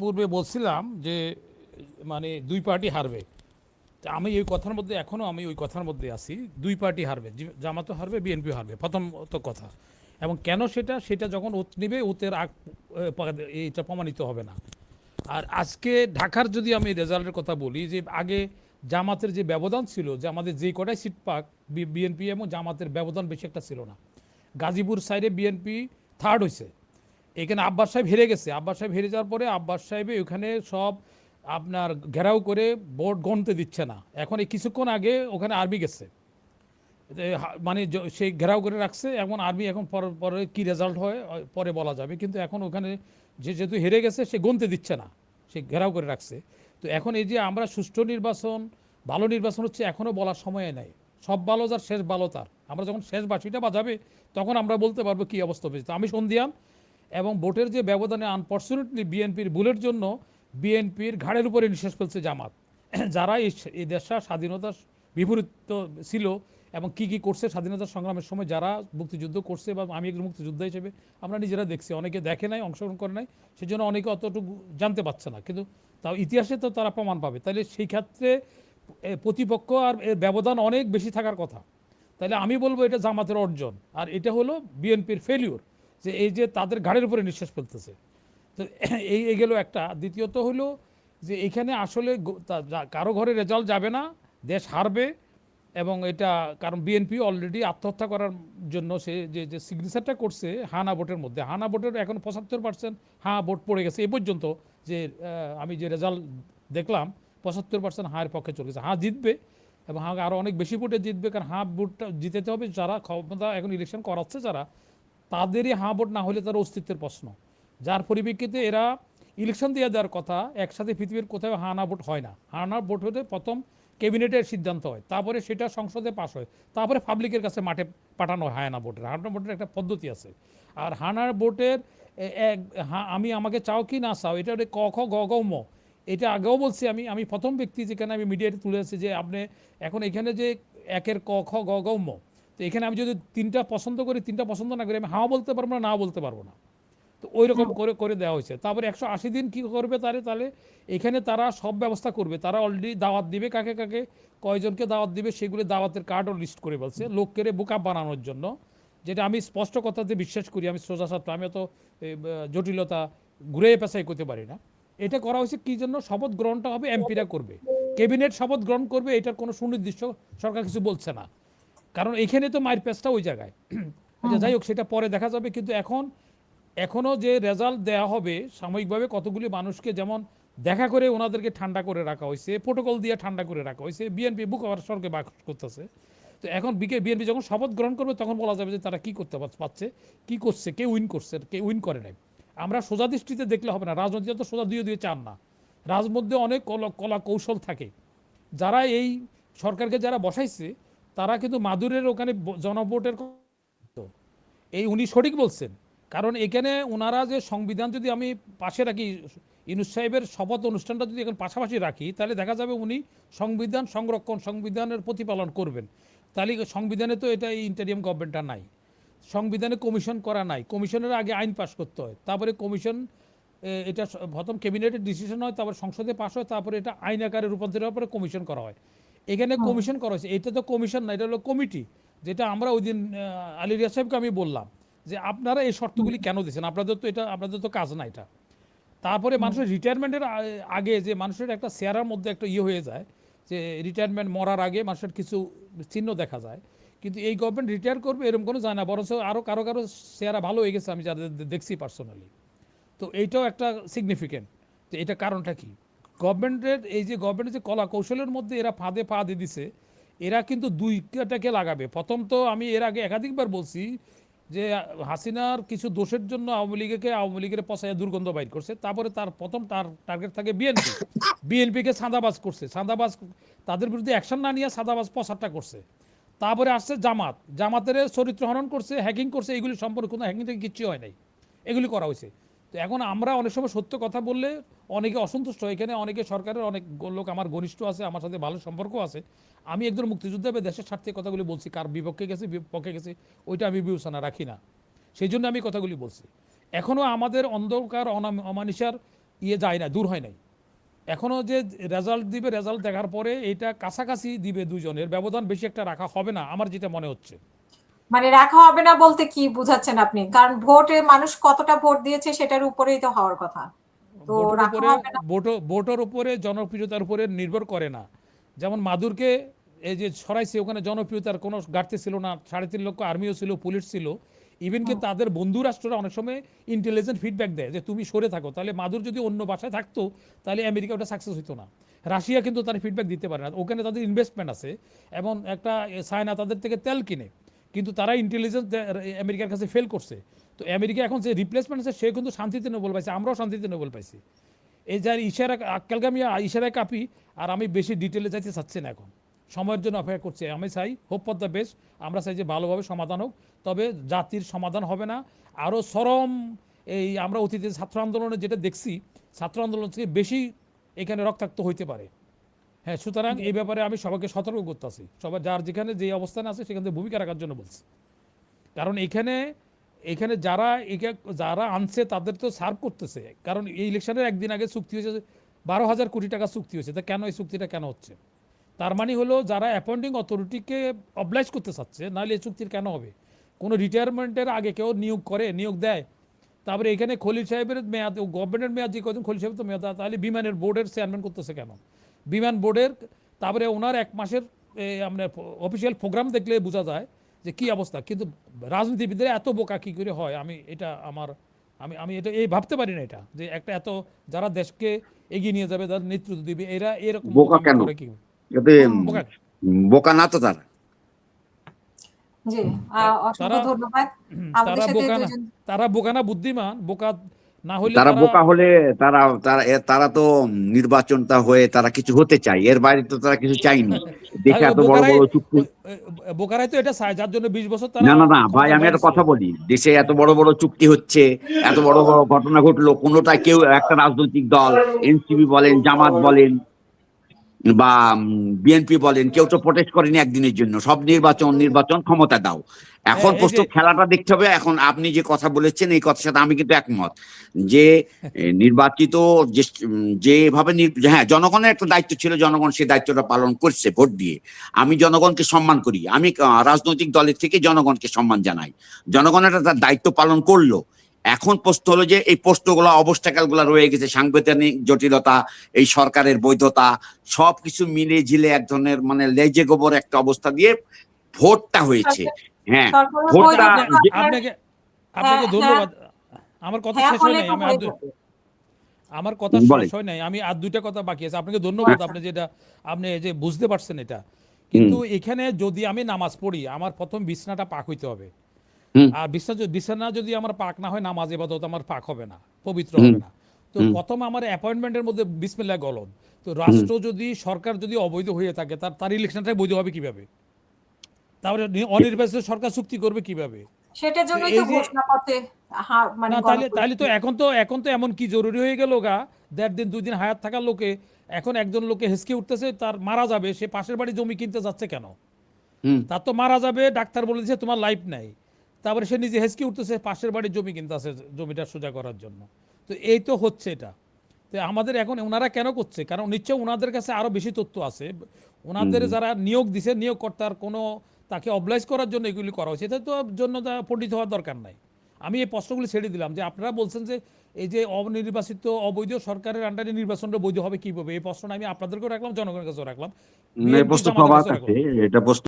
পূর্বে বলছিলাম যে মানে দুই পার্টি হারবে। তা আমি এই কথার মধ্যে এখনো আমি ওই কথার মধ্যে আছি। দুই পার্টি হারবে, জামাতও হারবে, বিএনপি হারবে, প্রথম তো কথা। এবং কেন সেটা সেটা যখন ওত নেবে, ওতের আগ এইটা প্রমাণিত হবে না। আর আজকে ঢাকার যদি আমি রেজাল্টের কথা বলি, যে আগে জামাতের যে ব্যবধান ছিল, যে আমাদের যে কটাই সিট পাক, বিএনপি এবং জামাতের ব্যবধান বেশি একটা ছিল না। গাজীপুর সাইডে বিএনপি থার্ড হয়েছে, এখানে আব্বাস সাহেব হেরে গেছে। আব্বাস সাহেব হেরে যাওয়ার পরে আব্বাস সাহেবে ওখানে সব আপনার ঘেরাও করে ভোট গণতে দিচ্ছে না। এখন এই কিছুক্ষণ আগে ওখানে আর্মি গেছে, মানে সেই ঘেরাও করে রাখছে। এখন আর্মি এখন পরে কি রেজাল্ট হয় পরে বলা যাবে, কিন্তু এখন ওখানে যেহেতু হেরে গেছে সে গণতে দিচ্ছে না, সে ঘেরাও করে রাখছে। তো এখন এই যে আমরা সুষ্ঠু নির্বাচন, ভালো নির্বাচন হচ্ছে, এখনও বলার সময় নাই। সব ভালো যার শেষ ভালো তার। আমরা যখন শেষ বাঁশিটা বাজাবে তখন আমরা বলতে পারবো কি অবস্থা হয়েছে। তো আমি সন্ধিয়ান, এবং ভোটের যে ব্যবধানে আনফর্চুনেটলি বিএনপির ভুলের জন্য বিএনপির ঘাড়ের উপরে নিঃশ্বাস ফেলছে জামাত। যারা এই দেশটা স্বাধীনতা বিপরীত ছিল এবং কি কি করছে স্বাধীনতা সংগ্রামের সময়, যারা মুক্তিযুদ্ধ করছে, বা আমি একজন মুক্তিযোদ্ধা হিসেবে আমরা নিজেরা দেখছি, অনেকে দেখে নাই, অংশগ্রহণ করে নাই, সেই জন্য অনেকে অতটুকু জানতে পারছে না, কিন্তু তাও ইতিহাসে তো তারা প্রমাণ পাবে। তাহলে সেই ক্ষেত্রে প্রতিপক্ষ আর এর ব্যবধান অনেক বেশি থাকার কথা। তাহলে আমি বলবো এটা জামাতের অর্জন, আর এটা হলো বিএনপির ফেলিওর, যে এই যে তাদের ঘাড়ের উপরে নিঃশ্বাস ফেলতেছে। তো এই গেল একটা। দ্বিতীয়ত হলো যে এখানে আসলে কারো ঘরে রেজাল্ট যাবে না, দেশ হারবে। এবং এটা কারণ বিএনপি অলরেডি আত্মহত্যা করার জন্য সে যে সিগনেচারটা করছে হানা ভোটের মধ্যে, হানা ভোটের এখন 75% হাঁ ভোট পড়ে গেছে এ পর্যন্ত। যে আমি যে রেজাল্ট দেখলাম, 75% হাঁয়ের পক্ষে চলে গেছে। হাঁ জিতবে, এবং হাঁ আরও অনেক বেশি ভোটে জিতবে, কারণ হাঁ ভোটটা জিতেতে হবে যারা ক্ষমতা এখন ইলেকশন করাচ্ছে, যারা তাদেরই হাঁ ভোট না হলে তার অস্তিত্বের প্রশ্ন। যার পরিপ্রেক্ষিতে এরা ইলেকশন দিয়ে দেওয়ার কথা, একসাথে পৃথিবীর কোথাও হানা ভোট হয় না। হানা ভোট হতে প্রথম ক্যাবিনেটের সিদ্ধান্ত হয়, তারপরে সেটা সংসদে পাশ হয়, তারপরে পাবলিকের কাছে মাঠে পাঠানো হয়। হানা ভোটের, হানা ভোটের একটা পদ্ধতি আছে। আর হানার ভোটের এক আমি আমাকে চাও কি না চাও, এটা ক খ গ গ ম, এটা আগেও বলছি। আমি প্রথম ব্যক্তি যেখানে আমি মিডিয়াতে তুলে আসছি যে আপনি এখন এখানে যে একের ক খ গ গ ম, তো এখানে আমি যদি তিনটা পছন্দ করি, তিনটা পছন্দ না করি, আমি হাও বলতে পারবো না, নাও বলতে পারবো না। তো ওই রকম করে করে দেওয়া হয়েছে। তারপরে 180 দিন কী করবে তাহলে এখানে তারা সব ব্যবস্থা করবে। তারা অলরেডি দাওয়াত দিবে, কাকে কাকে কয়জনকে দাওয়াত দিবে সেগুলি দাওয়াতের কার্ডও লিস্ট করে বলছে, লোককে বোকা বানানোর জন্য। যেটা আমি স্পষ্ট কথাতে বিশ্বাস করি, আমি সোজা সাপটা, আমি অত জটিলতা ঘুরে পেঁচাই করতে পারি না। এটা করা হয়েছে কি জন্য? শপথ গ্রহণটা হবে এমপিরা করবে, ক্যাবিনেট শপথ গ্রহণ করবে, এটার কোনো সুনির্দিষ্ট সরকার কিছু বলছে না। কারণ এখানে তো মায়ের পেঁচটা ওই জায়গায়। আচ্ছা যাই হোক, সেটা পরে দেখা যাবে। কিন্তু এখনও যে রেজাল্ট দেয়া হবে, সাময়িকভাবে কতগুলি মানুষকে যেমন দেখা করে ওনাদেরকে ঠান্ডা করে রাখা হয়েছে, প্রোটোকল দিয়ে ঠান্ডা করে রাখা হয়েছে, বিএনপি বুক হওয়ার স্বর্গে বাস করতেছে। তো এখন বিএনপি যখন শপথ গ্রহণ করবে তখন বলা যাবে যে তারা কি করতে পারছে, কি করছে, কে উইন করছে, কে উইন করে নাই। আমরা সোজা দৃষ্টিতে দেখলে হবে না, রাজনীতিতে তো সোজা দিয়ে চান না। রাজমধ্যে অনেক কলা কৌশল থাকে। যারা এই সরকারকে যারা বসাইছে, তারা কিন্তু মাদুরের ওখানে জনভোটের, এই উনি সঠিক বলছেন। কারণ এখানে ওনারা যে সংবিধান যদি আমি পাশে রাখি, ইউনূস সাহেবের শপথ অনুষ্ঠানটা যদি এখন পাশাপাশি রাখি, তাহলে দেখা যাবে উনি সংবিধান সংরক্ষণ, সংবিধানের প্রতিপালন করবেন। তাহলে সংবিধানে তো এটা এই ইন্টারিয়াম গভর্নমেন্টটা নাই, সংবিধানে কমিশন করা নাই, কমিশনের আগে আইন পাশ করতে হয়, তারপরে কমিশন এটা প্রথম ক্যাবিনেটের ডিসিশন হয়, তারপরে সংসদে পাশ হয়, তারপরে এটা আইন আকারে রূপান্তরের পরে কমিশন করা হয়। এখানে কমিশন করা হয়েছে, এটা তো কমিশন না, এটা হলো কমিটি। যেটা আমরা ওই দিন আলী রিয়াজ সাহেবকে আমি বললাম যে আপনারা এই শর্তগুলি কেন দিচ্ছেন, আপনাদের তো কাজ না এটা। তারপরে মানুষের রিটায়ারমেন্টের আগে যে মানুষের একটা চেহারার মধ্যে একটা হয়ে যায়, যে রিটায়ারমেন্ট মরার আগে মানুষের কিছু চিহ্ন দেখা যায়। কিন্তু এই গভর্নমেন্ট রিটায়ার করবে এরকম কোনো যায় না, বরঞ্চ আরও কারো কারো চেহারা ভালো হয়ে গেছে, আমি যাদের দেখছি পার্সোনালি। তো এইটাও একটা সিগনিফিকেন্ট। তো এটা কারণটা কি? গভর্নমেন্টের যে কলা কৌশলের মধ্যে এরা ফাঁদে পা দিয়ে দিছে। এরা কিন্তু দুইটাকে লাগাবে। প্রথম তো আমি এর আগে একাধিকবার বলছি যে হাসিনার কিছু দোষের জন্য আওয়ামী লীগের পচায় দুর্গন্ধ বাইর করছে। তারপরে তার টার্গেট থাকে বিএনপিকে চাঁদাবাজ করছে, তাদের বিরুদ্ধে অ্যাকশন না নিয়ে চাঁদাবাজ প্রচারটা করছে। তারপরে আসছে জামাতের চরিত্র হনন করছে, হ্যাকিং করছে। এগুলি সম্পর্কে কোনো হ্যাকিং থেকে কিচ্ছু হয় নাই, এগুলি করা হয়েছে। তো এখন আমরা অনেক সময় সত্য কথা বললে অনেকে অসন্তুষ্ট। এখানে অনেকে সরকারের অনেক লোক আমার ঘনিষ্ঠ আছে, আমার সাথে ভালো সম্পর্ক আছে। আমি একজন মুক্তিযোদ্ধা বা দেশের স্বার্থে কথাগুলি বলছি, কার বিপক্ষে গেছে পক্ষে গেছে ওইটা আমি বিবেচনা রাখি না, সেই জন্য আমি কথাগুলি বলছি। এখনও আমাদের অন্ধকার অমানিসার ইয়ে যায় না, দূর হয় নাই। এখনও যে রেজাল্ট দিবে, রেজাল্ট দেখার পরে এটা কাছাকাছি দিবে, দুজনের ব্যবধান বেশি একটা রাখা হবে না আমার যেটা মনে হচ্ছে। মানে রাখা হবে না বলতে কি বুঝাচ্ছেন আপনি? কারণ ভোটে মানুষ কতটা ভোট দিয়েছে সেটার উপরেই তো হওয়ার কথা। তো ভোটের রাখা উপরে, হবে না। ভোটের উপরে, জনপ্রিয়তার উপরে নির্ভর করে না। যেমন মাদুরকে এই যে সরাইছে, ওখানে জনপ্রিয়তার কোনো ঘাটতি ছিল না, 3.5 লক্ষ আর্মিও ছিল, পুলিশ ছিল। ইভেন কি হুম, তাদের বন্ধু রাষ্ট্ররা অনেক সময় ইন্টেলিজেন্ট ফিডব্যাক দেয় যে তুমি সরে থাকো, তাহলে মাদুর যদি অন্য বাসায় থাকতো তাহলে আমেরিকা ওটা সাকসেস হতো না। রাশিয়া কিন্তু তার ফিডব্যাক দিতে পারে না, ওখানে তাদের ইনভেস্টমেন্ট আছে, এবং একটা চায়না তাদের থেকে তেল কিনে, কিন্তু তারা ইন্টেলিজেন্স আমেরিকার কাছে ফেল করছে। তো আমেরিকা এখন যে রিপ্লেসমেন্ট আছে সে কিন্তু শান্তিতে নোবেল পাইছে, আমরাও শান্তিতে নোবেল পাইছি। এই যার ইশারা, আক্কালকে আমি ইশারায় কাঁপি, আর আমি বেশি ডিটেলে যাইতে চাচ্ছি না এখন, সময়ের জন্য অপেক্ষা করছি। আমি চাই হোপ ফর দ্য বেস্ট, আমরা চাই যে ভালোভাবে সমাধান হোক, তবে জাতির সমাধান হবে না। আরও চরম, এই আমরা অতীতে ছাত্র আন্দোলনে যেটা দেখছি, ছাত্র আন্দোলন থেকে বেশি এখানে রক্তাক্ত হইতে পারে। হ্যাঁ, সুতরাং জি, এই ব্যাপারে আমি সবাইকে সতর্ক করতেছি, সবাই যার যেখানে যে অবস্থানে আছে সেখান থেকে ভূমিকা রাখার জন্য বলছি। কারণ এখানে, এখানে যারা যারা আনছে তাদের তো সার্ভ করতেছে। কারণ এই ইলেকশনের একদিন আগে চুক্তি হয়েছে 12,000 কোটি টাকা চুক্তি হয়েছে, তা কেন এই চুক্তিটা কেন হচ্ছে? তার মানে হলো যারা অ্যাপয়েন্টিং অথরিটিকে অবলাইজ করতে চাচ্ছে, নাহলে এই চুক্তির কেন হবে? কোনো রিটায়ারমেন্টের আগে কেউ নিয়োগ করে, নিয়োগ দেয়। তারপরে এখানে খলিল সাহেবের মেয়াদ, গভর্নমেন্টের মেয়াদ যে কদিন, খলিল সাহেব তো মেয়াদ, তাহলে বিমানের বোর্ডের চেয়ারম্যান করতেছে কেন? বিমান বোর্ডের, তারপরে ওনার 1 মাসের আপনার অফিসিয়াল প্রোগ্রাম দেখলে বোঝা যায় যে কি অবস্থা। কিন্তু রাজনীতিবিদরা এত বোকা কি করে হয়, আমি এটা আমার, আমি আমি এটা এই ভাবতে পারি না, এটা যে একটা এত, যারা দেশকে এগিয়ে নিয়ে যাবে, যারা নেতৃত্ব দিবে, এরা এরকম বোকা বোকামি কেন? করে কি? এতে হুম, বোকা। বোকা না তো তারা। জি, তারা অসংখ্য ধন্যবাদ। আমাদের তারা সাথে বোকা না, দুজন। তারা বোকা না বুদ্ধিমান, বোকা না হইলে তারা তারা, বোকা হলে তারা তারা তারা তো নির্বাচনটা হয়ে তারা কিছু হতে চায়, এর বাইরে তো তারা কিছু চায়নি। দেশে এত বড় বোকারাই, বড় চুক্তি। বোকারাই তো এটা চায়, যার জন্য 20 বছর তারা না না না ভাই, ক্ষমতার আমি বাইরে একটা ছিল। কথা বলি, দেশে এত বড় বড় চুক্তি হচ্ছে, এত বড় বড় ঘটনা ঘটলো, কোনোটা কেউ একটা রাজনৈতিক দল, এনসিপি বলেন, জামাত বলেন, বা বিএনপি বলেন, কেউ তো প্রোটেস্ট করেনি একদিনের জন্য। সব নির্বাচন নির্বাচন, ক্ষমতা দাও। এখন এই প্রশ্ন, যে খেলাটা দেখতে হবে। এখন আপনি যে কথা বলেছেন এই কথার সাথে আমি কিন্তু একমত, যে নির্বাচিত যেভাবে হ্যাঁ, জনগণের একটা দায়িত্ব ছিল, জনগণ সেই দায়িত্বটা পালন করছে ভোট দিয়ে। আমি জনগণকে সম্মান করি, আমি রাজনৈতিক দলের থেকে জনগণকে সম্মান জানাই। জনগণের তার দায়িত্ব পালন করলো। এখন প্রশ্ন হলো যে এই প্রশ্নগুলো, অবস্টাকেল গুলা রয়ে গেছে, সাংবিধানিক জটিলতা, এই সরকারের বৈধতা, সবকিছু মিলে ঝিলে এক ধরনের মানে লেজে গোবর একটা অবস্থা দিয়ে ভোটটা হয়েছে। সরকার, হ্যাঁ, সরকারের আচ্ছা, ভোটটা বৈধতা তো আপনার। আপনাকে হ্যাঁ, আপনাকে হ্যাঁ, ধন্যবাদ। আমার কথা হ্যাঁ শেষ হয় হলে নাই, তো আমি আর হয়ে যাবে। আমার কথা শেষ বলেন। হয় নাই, আমি আর 2টা কথা বাকি আছে। আপনাকে ধন্যবাদ, আচ্ছা। আপনি যেটা, আপনি যে বুঝতে পারছেন এটা। হুম কিন্তু এখানে যদি আমি নামাজ পড়ি, আমার প্রথম বিছনাটা পাক হইতে হবে। হুম আর বিছানা যদি আমার পাক না হয়, নামাজ ইবাদত আমার পাক হবে না, পবিত্র হুম হবে না। তো হুম প্রথম আমার অ্যাপয়েন্টমেন্টের মধ্যে বিসমিল্লাহ গলদ। তো হুম রাষ্ট্র যদি, সরকার যদি অবৈধ হয়ে থাকে, তার ইলেকশনটাই বৈধ হবে কিভাবে? তারপরে অনির্বাচিত সরকার চুক্তি করবে কিভাবে? সেটার তো জন্যই তো এই যে, ঘোষণাপত্রে মানে না তাইলে তাইলে তো গণপরিষদের। এখন তো এমন কি জরুরি হয়ে গেল গা, 1.5 দিন 2 দিন হায়াত থাকার লোকে, এখন একজন লোকে হেসকে উঠতেছে, তার মারা যাবে, সে পাশের বাড়ি জমি কিনতে যাচ্ছে কেন? হুম তার তো মারা যাবে, ডাক্তার বলে দিচ্ছে তোমার লাইফ নাই। তারপরে সে নিজে হেসকে উঠতেছে, পাশের বাড়ির জমি কিনতে আছে জমিটা সোজা করার জন্য। তো এই তো হচ্ছে এটা। তো আমাদের এখন ওনারা কেন করছে? কারণ নিশ্চয় ওনাদের কাছে আরো বেশি তথ্য আছে। ওনাদের হুম যারা নিয়োগ দিছে, নিয়োগকর্তার কোনো, তাকে অবলাইজ করার জন্য এগুলি করা হয়েছে, এটা তো জন্য পণ্ডিত হওয়ার দরকার নাই। আমি এই প্রশ্নগুলি ছেড়ে দিলাম যে আপনারা বলছেন যে এই যে অনির্বাচিত অবৈধ সরকারের আন্ডারে নির্বাচনটা বৈধ হবে কিভাবে, এই প্রশ্নটা আমি আপনাদেরকেও রাখলাম, জনগণের কাছেও রাখলাম, এই বিএনপি প্রশ্ন জামাতের সবার কাছেও কাছে, রাখলাম। এটা প্রশ্ন